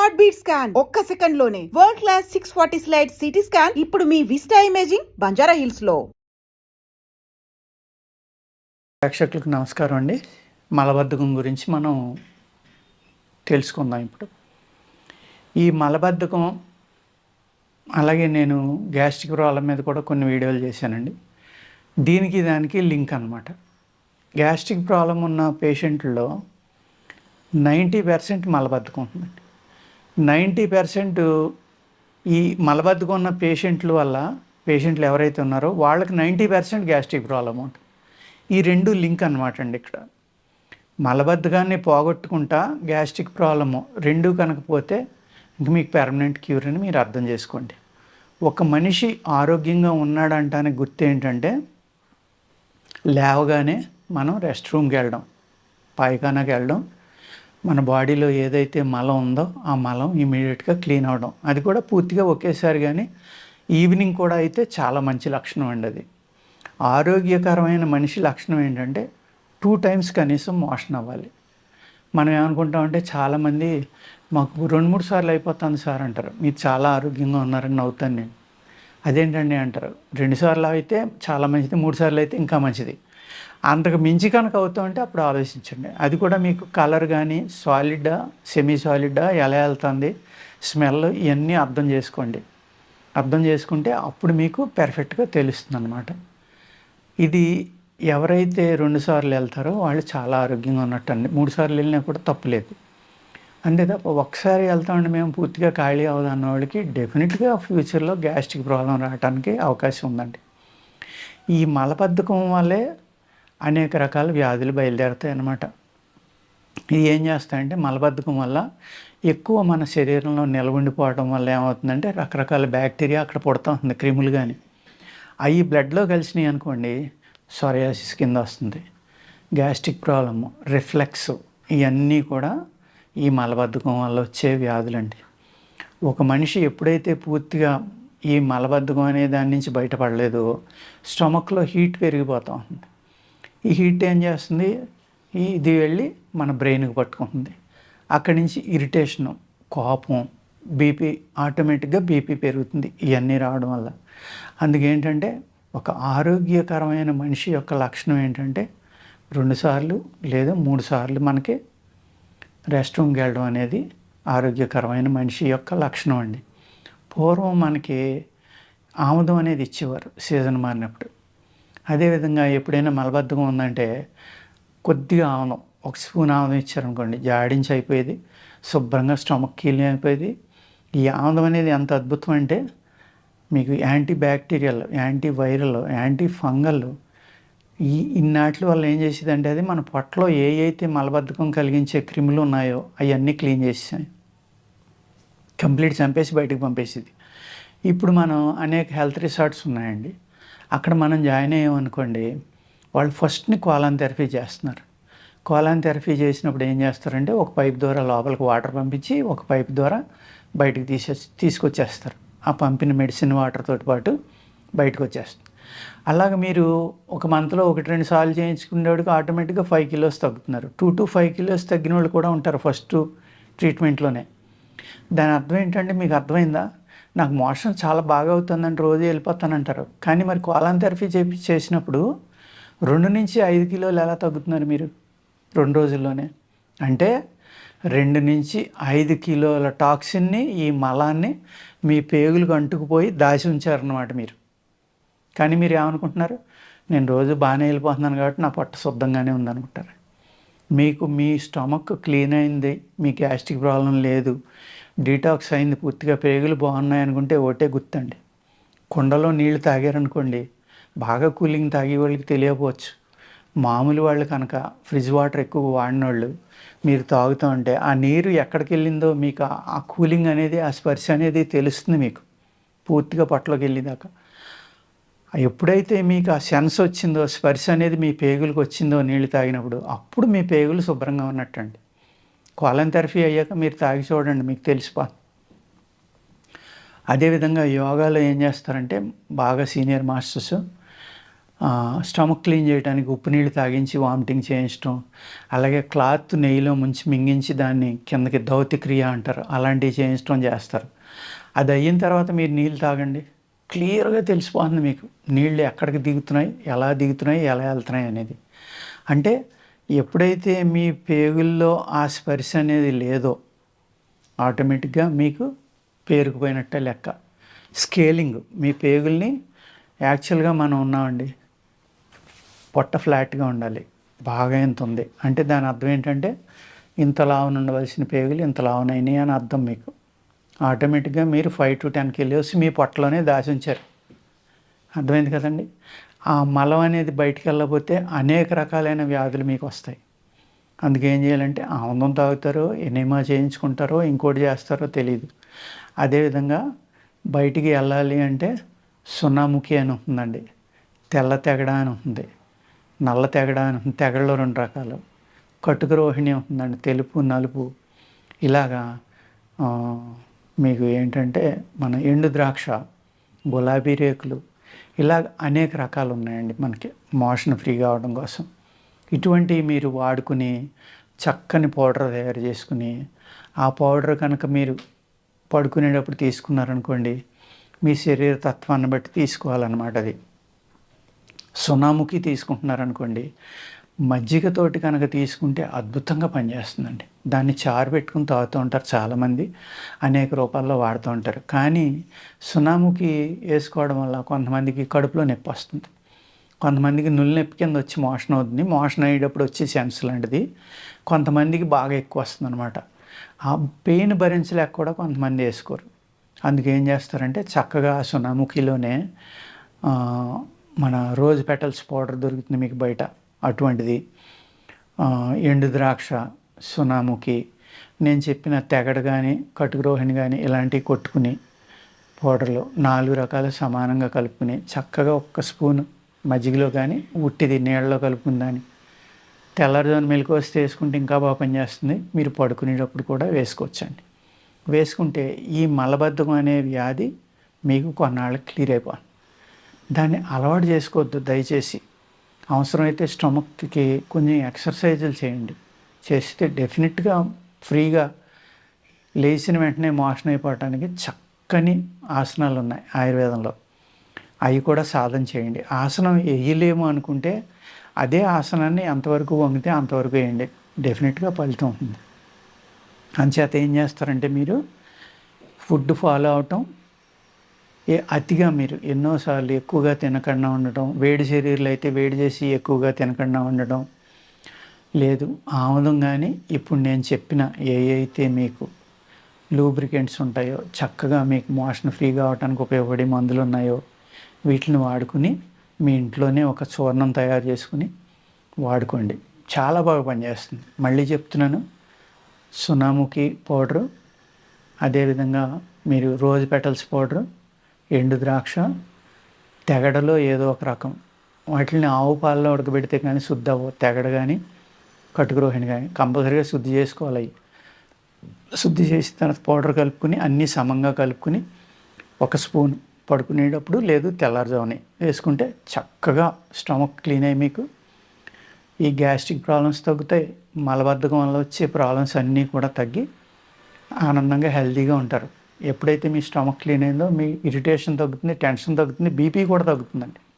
Heart beat scan ఒక్క second లోనే world class 640 slide CT scan ఇప్పుడు మీ విస్టా ఇమేజింగ్ బంజారా హిల్స్ లో. ప్రేక్షకులకు నమస్కారం అండి. మలబద్ధకం గురించి మనం తెలుసుకుందాం. ఇప్పుడు ఈ మలబద్ధకం అలాగే నేను గ్యాస్ట్రిక్ ప్రాబ్లం మీద కూడా కొన్ని వీడియోలు చేశానండి. దానికి లింక్ అన్నమాట. గ్యాస్ట్రిక్ ప్రాబ్లం ఉన్న పేషెంట్లో 90% మలబద్ధకం ఉంటుందండి. 90% ఈ మలబద్ధకం ఉన్న పేషెంట్లు ఎవరైతే ఉన్నారో వాళ్ళకి 90% గ్యాస్ట్రిక్ ప్రాబ్లం ఉంటుంది. ఈ రెండు లింక్ అన్నమాట అండి. ఇక్కడ మలబద్ధకాన్ని పోగొట్టుకుంటా గ్యాస్ట్రిక్ ప్రాబ్లము రెండు కనుకపోతే ఇంక మీకు పెర్మనెంట్ క్యూర్ అని మీరు అర్థం చేసుకోండి. ఒక మనిషి ఆరోగ్యంగా ఉన్నాడంటానికి గుర్తు ఏంటంటే లేవగానే మనం రెస్ట్ రూమ్కి వెళ్ళడం, పాయిఖానాకి వెళ్ళడం, మన బాడీలో ఏదైతే మలం ఉందో ఆ మలం ఇమీడియట్గా క్లీన్ అవ్వడం. అది కూడా పూర్తిగా ఒకేసారి, కానీ ఈవినింగ్ కూడా అయితే చాలా మంచి లక్షణం అండి. అది ఆరోగ్యకరమైన మనిషి లక్షణం ఏంటంటే 2 times కనీసం మోషన్ అవ్వాలి. మనం ఏమనుకుంటామంటే చాలామంది మాకు 2-3 సార్లు అయిపోతుంది సార్ అంటారు. మీరు చాలా ఆరోగ్యంగా ఉన్నారని నవ్వుతాను నేను. అదేంటండి అంటారు. 2 సార్లు అయితే చాలా మంచిది, 3 సార్లు అయితే ఇంకా మంచిది. అంతకు మించి కనుక అవుతామంటే అప్పుడు ఆలోచించండి. అది కూడా మీకు కలర్ కానీ సాలిడా సెమీ సాలిడా ఎలా వెళ్తుంది, స్మెల్, ఇవన్నీ అర్థం చేసుకోండి. అర్థం చేసుకుంటే అప్పుడు మీకు పెర్ఫెక్ట్గా తెలుస్తుంది అన్నమాట. ఇది ఎవరైతే 2 సార్లు వెళ్తారో వాళ్ళు చాలా ఆరోగ్యంగా ఉన్నట్టు అండి. 3 సార్లు వెళ్ళినా కూడా తప్పులేదు. అంతే తప్ప ఒకసారి వెళ్తామండి మేము పూర్తిగా ఖాళీ అవ్వదన్న వాళ్ళకి డెఫినెట్గా ఫ్యూచర్లో గ్యాస్ట్రిక్ ప్రాబ్లం రావడానికి అవకాశం ఉందండి. ఈ మలబద్ధకం వల్లే అనేక రకాల వ్యాధులు బయలుదేరుతాయి అన్నమాట. ఇది ఏం చేస్తాయంటే మలబద్ధకం వల్ల ఎక్కువ మన శరీరంలో నిలబడిపోవడం వల్ల ఏమవుతుందంటే రకరకాల బ్యాక్టీరియా అక్కడ పుడతా ఉంది, క్రిములు కానీ. అవి బ్లడ్లో కలిసినాయి అనుకోండి సోరియాసిస్ కింద వస్తుంది. గ్యాస్ట్రిక్ ప్రాబ్లము, రిఫ్లెక్స్, ఇవన్నీ కూడా ఈ మలబద్ధకం వల్ల వచ్చే వ్యాధులండి. ఒక మనిషి ఎప్పుడైతే పూర్తిగా ఈ మలబద్ధకం అనే దాని నుంచి బయటపడలేదో స్టమక్లో హీట్ పెరిగిపోతూ ఉంది. ఈ హీట్ ఏం చేస్తుంది, ఇది వెళ్ళి మన బ్రెయిన్కి పట్టుకుంటుంది. అక్కడి నుంచి ఇరిటేషను, కోపం, బీపీ, ఆటోమేటిక్గా బీపీ పెరుగుతుంది ఇవన్నీ రావడం వల్ల. అందుకేంటంటే ఒక ఆరోగ్యకరమైన మనిషి యొక్క లక్షణం ఏంటంటే 2 సార్లు లేదా 3 సార్లు మనకి రెస్ట్ రూమ్కి వెళ్ళడం అనేది ఆరోగ్యకరమైన మనిషి యొక్క లక్షణం అండి. పూర్వం మనకి ఆముదం అనేది ఇచ్చేవారు సీజన్ మారినప్పుడు. అదేవిధంగా ఎప్పుడైనా మలబద్ధకం ఉందంటే కొద్దిగా ఆముదం, 1 స్పూన్ ఆముదం ఇచ్చారనుకోండి జాడించి అయిపోయేది, శుభ్రంగా స్టమక్ క్లీన్ అయిపోయేది. ఈ ఆముదం అనేది ఎంత అద్భుతం అంటే మీకు antibacterial, antiviral, antifungal, ఇన్నాటి వల్ల ఏం చేసేదంటే అది మన పొట్టలో అయితే మలబద్ధకం కలిగించే క్రిములు ఉన్నాయో అవన్నీ క్లీన్ చేసేసాయి, కంప్లీట్ చంపేసి బయటకు పంపేసేది. ఇప్పుడు మనం అనేక హెల్త్ రిసార్ట్స్ ఉన్నాయండి. అక్కడ మనం జాయిన్ అయ్యామనుకోండి, వాళ్ళు ఫస్ట్ని కోలాన్ థెరపీ చేస్తున్నారు. కోలాన్ థెరపీ చేసినప్పుడు ఏం చేస్తారంటే ఒక పైప్ ద్వారా లోపలికి వాటర్ పంపించి ఒక పైప్ ద్వారా బయటకు తీసుకొచ్చేస్తారు. ఆ పంపిన మెడిసిన్ వాటర్ తోటి పాటు బయటకు వచ్చేస్తుంది. అలాగ మీరు ఒక మంత్లో 1-2 సార్లు చేయించుకునేవాడికి ఆటోమేటిక్గా 5 kilos తగ్గుతున్నారు. 2 to 5 kilos తగ్గిన వాళ్ళు కూడా ఉంటారు ఫస్ట్ ట్రీట్మెంట్లోనే. దాని అర్థం ఏంటంటే మీకు అర్థమైందా, నాకు మోషన్ చాలా బాగా అవుతుందని రోజు వెళ్ళిపోతానంటారు. కానీ మరి కోలాన్ థెరపీ చేసినప్పుడు 2 నుంచి 5 kilos ఎలా తగ్గుతున్నారు మీరు 2 రోజుల్లోనే? అంటే 2 నుంచి 5 kilos టాక్సిన్ని, ఈ మలాన్ని మీ పేగులకు అంటుకుపోయి దాచి ఉంచారన్నమాట మీరు. కానీ మీరు ఏమనుకుంటున్నారు, నేను రోజు బాగానే వెళ్ళిపోతున్నాను కాబట్టి నా పొట్ట శుద్ధంగానే ఉందనుకుంటారు. మీకు మీ స్టమక్ క్లీన్ అయింది, మీ గ్యాస్ట్రిక్ ప్రాబ్లం లేదు, డీటాక్స్ అయింది, పూర్తిగా పేగులు బాగున్నాయి అనుకుంటే ఒకటే గుర్తండి, కుండలో నీళ్లు తాగారనుకోండి, బాగా కూలింగ్ తాగే వాళ్ళకి తెలియకపోవచ్చు. మామూలు వాళ్ళు కనుక ఫ్రిడ్జ్ వాటర్ ఎక్కువ వాడిన వాళ్ళు మీరు తాగుతూ ఉంటే ఆ నీరు ఎక్కడికి వెళ్ళిందో మీకు ఆ కూలింగ్ అనేది, ఆ స్పర్శ అనేది తెలుస్తుంది మీకు పూర్తిగా పొట్టలోకి వెళ్ళేదాకా. ఎప్పుడైతే మీకు ఆ సెన్స్ వచ్చిందో, స్పర్శ అనేది మీ పేగులకు వచ్చిందో నీళ్ళు తాగినప్పుడు, అప్పుడు మీ పేగులు శుభ్రంగా ఉన్నట్టండి. కోలాన్ థెరపీ అయ్యాక మీరు తాగి చూడండి, మీకు తెలిసిపో. అదేవిధంగా యోగాలో ఏం చేస్తారంటే బాగా సీనియర్ మాస్టర్స్ స్టమక్ క్లీన్ చేయడానికి ఉప్పు నీళ్ళు తాగించి వామిటింగ్ చేయించడం, అలాగే క్లాత్ నెయ్యిలో ముంచి మింగించి దాన్ని కిందకి దౌతి క్రియ అంటారు, అలాంటివి చేయించడం చేస్తారు. అది అయిన తర్వాత మీరు నీళ్ళు తాగండి, క్లియర్గా తెలిసిపోతుంది మీకు నీళ్ళు ఎక్కడికి దిగుతున్నాయి, ఎలా దిగుతున్నాయి, ఎలా వెళ్తున్నాయి అనేది. అంటే ఎప్పుడైతే మీ పేగుల్లో ఆ స్పర్శ అనేది లేదో ఆటోమేటిక్గా మీకు పేరుకుపోయినట్టే లెక్క. స్కేలింగ్ మీ పేగుల్ని యాక్చువల్గా మనం ఉన్నామండి, పొట్ట ఫ్లాట్గా ఉండాలి, బాగా ఇంత ఉంది అంటే దాని అర్థం ఏంటంటే ఇంత లావున ఉండవలసిన పేగులు ఇంత లావునైనాయి అని అర్థం. మీకు ఆటోమేటిక్గా మీరు 5 to 10 కిలోస్ మీ పొట్టలోనే దాచి ఉంచారు. అర్థమైంది కదండి. ఆ మలం అనేది బయటికి వెళ్ళకపోతే అనేక రకాలైన వ్యాధులు మీకు వస్తాయి. అందుకే ఏం చేయాలంటే ఆముదం తాగుతారో, ఎనిమా చేయించుకుంటారో, ఇంకోటి చేస్తారో తెలియదు. అదేవిధంగా బయటికి వెళ్ళాలి అంటే సున్నాముఖి అని ఉంటుందండి, తెల్ల తెగడ అని ఉంటుంది, నల్ల తెగడ అని ఉంటుంది. తెగడలో 2 రకాలు. కటుక రోహిణి ఉంటుందండి, తెలుపు నలుపు. ఇలాగా మీకు ఏంటంటే మన ఎండు ద్రాక్ష, గులాబీ రేకులు, ఇలాగ అనేక రకాలు ఉన్నాయండి మనకి మోషన్ ఫ్రీ కావడం కోసం. ఇటువంటివి మీరు వాడుకుని చక్కని పౌడర్ తయారు చేసుకుని ఆ పౌడర్ కనుక మీరు పడుకునేటప్పుడు తీసుకున్నారనుకోండి, మీ శరీర తత్వాన్ని బట్టి తీసుకోవాలన్నమాట. అది సునాముఖి తీసుకుంటున్నారనుకోండి, మజ్జిగతోటి కనుక తీసుకుంటే అద్భుతంగా పనిచేస్తుందండి. దాన్ని చారు పెట్టుకుని తాగుతూ ఉంటారు చాలామంది, అనేక రూపాల్లో వాడుతూ ఉంటారు. కానీ సునాముఖి వేసుకోవడం వల్ల కొంతమందికి కడుపులో నొప్పి వస్తుంది, కొంతమందికి నులి నొప్పి కింద వచ్చి మోషన్ అవుతుంది, మోషన్ అయ్యేటప్పుడు వచ్చే సెన్స్ లాంటిది. కొంతమందికి బాగా ఎక్కువ వస్తుంది అనమాట. ఆ పెయిన్ భరించలేక కూడా కొంతమంది వేసుకోరు. అందుకేం చేస్తారంటే చక్కగా ఆ సునాముఖిలోనే మన రోజ్ పెటల్స్ పౌడర్ దొరుకుతుంది మీకు బయట, అటువంటిది, ఎండు ద్రాక్ష, సునాముఖి, నేను చెప్పిన తెగడు కానీ కటుకురోహిణి కానీ ఇలాంటివి కొట్టుకుని పౌడర్లో 4 రకాలు సమానంగా కలుపుకుని చక్కగా 1 స్పూన్ మజ్జిగలో కానీ ఉట్టిది నీళ్ళలో కలుపుకుని దాన్ని తెల్లారుజామున మెలకు వస్తే వేసుకుంటే ఇంకా బాగా పనిచేస్తుంది. మీరు పడుకునేటప్పుడు కూడా వేసుకోవచ్చండి. వేసుకుంటే ఈ మలబద్ధకం అనే వ్యాధి మీకు కొన్నాళ్ళకి క్లియర్ అయిపోతుంది. దాన్ని అలవాటు చేసుకోవద్దు దయచేసి. అవసరమైతే స్టమక్కి కొంచెం ఎక్సర్సైజులు చేయండి, చేస్తే డెఫినెట్గా ఫ్రీగా లేచిన వెంటనే మోషన్ అయిపోవటానికి చక్కని ఆసనాలు ఉన్నాయి ఆయుర్వేదంలో, అవి కూడా సాధన చేయండి. ఆసనం వేయలేము అనుకుంటే అదే ఆసనాన్ని ఎంతవరకు వంగితే అంతవరకు వేయండి, డెఫినెట్గా ఫలితం ఉంటుంది. అంచేత ఏం చేస్తారంటే మీరు ఫుడ్ ఫాలో అవటం, అతిగా మీరు ఎన్నోసార్లు ఎక్కువగా తినకుండా ఉండటం, వేడి శరీరాలు అయితే వేడి చేసి ఎక్కువగా తినకుండా ఉండటం లేదు. ఆముదం కానీ ఇప్పుడు నేను చెప్పిన అయితే మీకు లూబ్రికెంట్స్ ఉంటాయో, చక్కగా మీకు మోషన్ ఫ్రీ కావడానికి ఉపయోగపడే మందులు ఉన్నాయో వీటిని వాడుకుని మీ ఇంట్లోనే ఒక చూర్ణం తయారు చేసుకుని వాడుకోండి, చాలా బాగా పనిచేస్తుంది. మళ్ళీ చెప్తున్నాను, సునాముఖి పౌడరు, అదేవిధంగా మీరు రోజ్ పెటల్స్ పౌడరు, ఎండు ద్రాక్ష, తెగడలో ఏదో ఒక రకం, వాటిని ఆవు పాలలో ఉడకబెడితే కానీ శుద్ధి అవ్వవు. తెగడ కానీ కటుకురోహిణి కానీ కంపల్సరీగా శుద్ధి చేసుకోవాలి. శుద్ధి చేసిన తర్వాత పౌడర్ కలుపుకుని అన్నీ సమంగా కలుపుకుని 1 స్పూన్ పడుకునేటప్పుడు లేదు తెల్లారుజామునే వేసుకుంటే చక్కగా స్టమక్ క్లీన్ అయ్యి మీకు ఈ గ్యాస్ట్రిక్ ప్రాబ్లమ్స్ తగ్గుతాయి. మలబద్ధకం వల్ల వచ్చే ప్రాబ్లమ్స్ అన్నీ కూడా తగ్గి ఆనందంగా హెల్తీగా ఉంటారు. ఎప్పుడైతే మీ స్టమక్ క్లీన్ అయిందో మీ ఇరిటేషన్ తగ్గుతుంది, టెన్షన్ తగ్గుతుంది, బీపీ కూడా తగ్గుతుందండి.